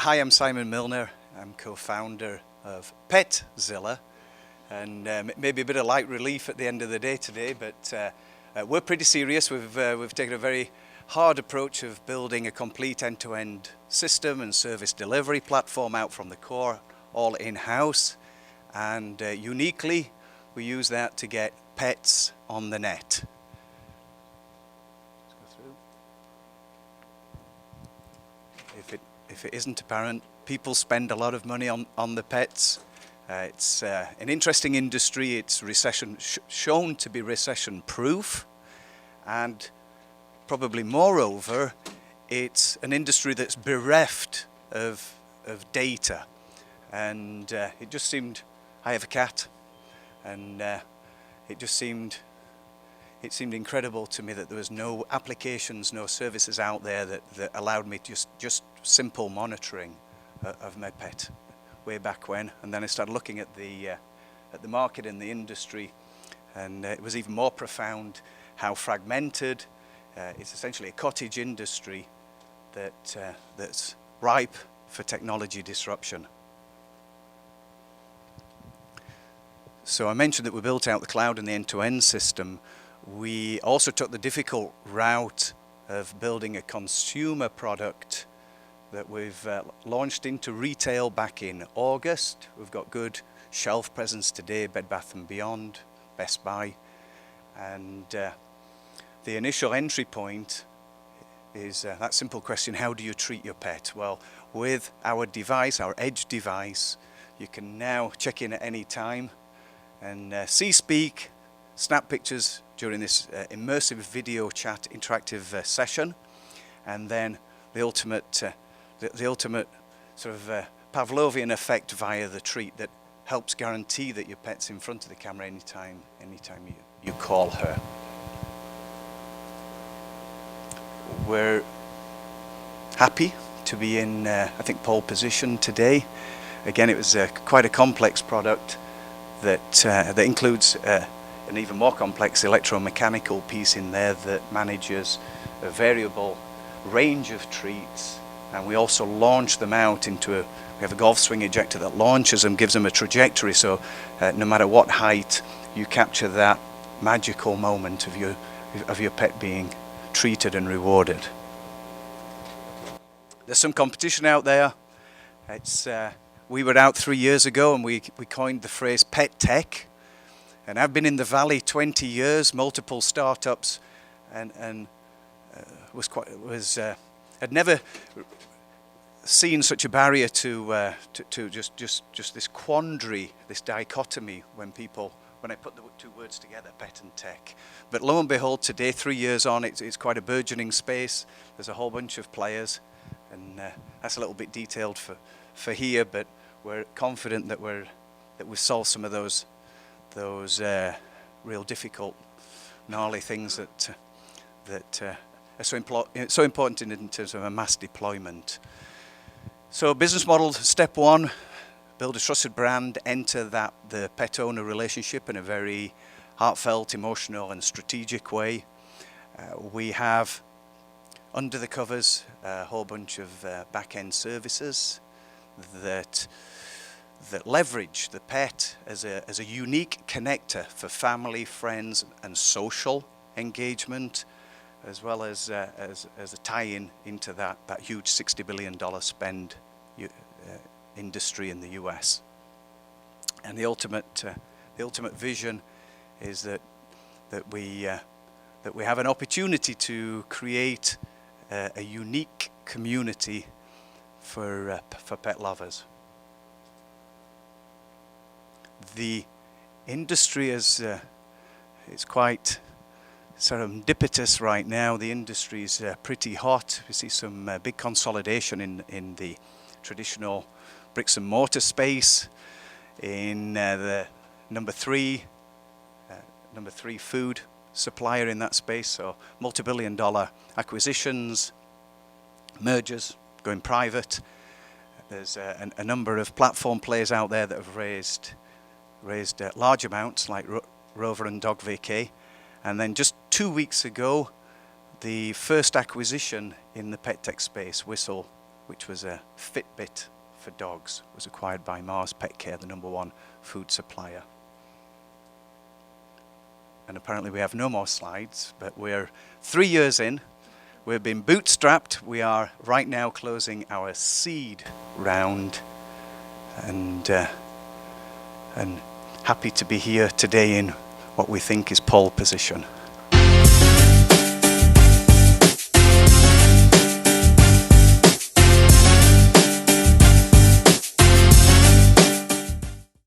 Hi, I'm Simon Milner. I'm co-founder of Petzila, and maybe a bit of light relief at the end of the day today, but we're pretty serious. We've taken a very hard approach of building a complete end-to-end system and service delivery platform out from the core, all in-house, and uniquely we use that to get pets on the net. If it isn't apparent, people spend a lot of money on the pets. It's an interesting industry. It's shown to be recession proof, and probably moreover, it's an industry that's bereft of data. And it just seemed, I have a cat, and it seemed incredible to me that there was no applications, no services out there that allowed me just simple monitoring of my pet way back when. And then I started looking at the market and the industry, and it was even more profound how fragmented. It's essentially a cottage industry that's ripe for technology disruption. So I mentioned that we built out the cloud and the end-to-end system. We also took the difficult route of building a consumer product that we've launched into retail back in August. We've got good shelf presence today, Bed Bath & Beyond, Best Buy. And the initial entry point is that simple question: how do you treat your pet? Well, with our device, our Edge device, you can now check in at any time and see, speak, snap pictures during this immersive video chat interactive session, and then the ultimate sort of Pavlovian effect via the treat that helps guarantee that your pet's in front of the camera anytime you call her. We're happy to be in, I think, pole position today. Again, it was quite a complex product that includes an even more complex electromechanical piece in there that manages a variable range of treats, and we also launch them out into we have a golf swing ejector that launches them, gives them a trajectory, so no matter what height, you capture that magical moment of your pet being treated and rewarded. There's some competition out there. We were out 3 years ago and we coined the phrase pet tech. And I've been in the Valley 20 years, multiple startups, and had never seen such a barrier to just this quandary, this dichotomy when I put the two words together, pet and tech. But lo and behold, today, 3 years on, it's quite a burgeoning space. There's a whole bunch of players, and that's a little bit detailed for here, but we're confident that we've solved some of those real difficult, gnarly things that are so important in terms of a mass deployment. So business model, step one, build a trusted brand, enter the pet owner relationship in a very heartfelt, emotional and strategic way. We have under the covers a whole bunch of back-end services that leverage the pet as a unique connector for family, friends and social engagement, as well as a tie-in into that huge $60 billion spend industry in the US. And the ultimate vision is that we have an opportunity to create a unique community for pet lovers. The industry is it's quite serendipitous right now. The industry is pretty hot. We see some big consolidation in the traditional bricks and mortar space, in the number three food supplier in that space, so multi-billion-dollar acquisitions, mergers, going private. There's a number of platform players out there that have raised large amounts, like Rover and Dog Vacay. And then just 2 weeks ago, the first acquisition in the pet tech space, Whistle, which was a Fitbit for dogs, was acquired by Mars Pet Care, the #1 food supplier. And apparently we have no more slides, but we're 3 years in. We've been bootstrapped. We are right now closing our seed round, and happy to be here today in what we think is pole position.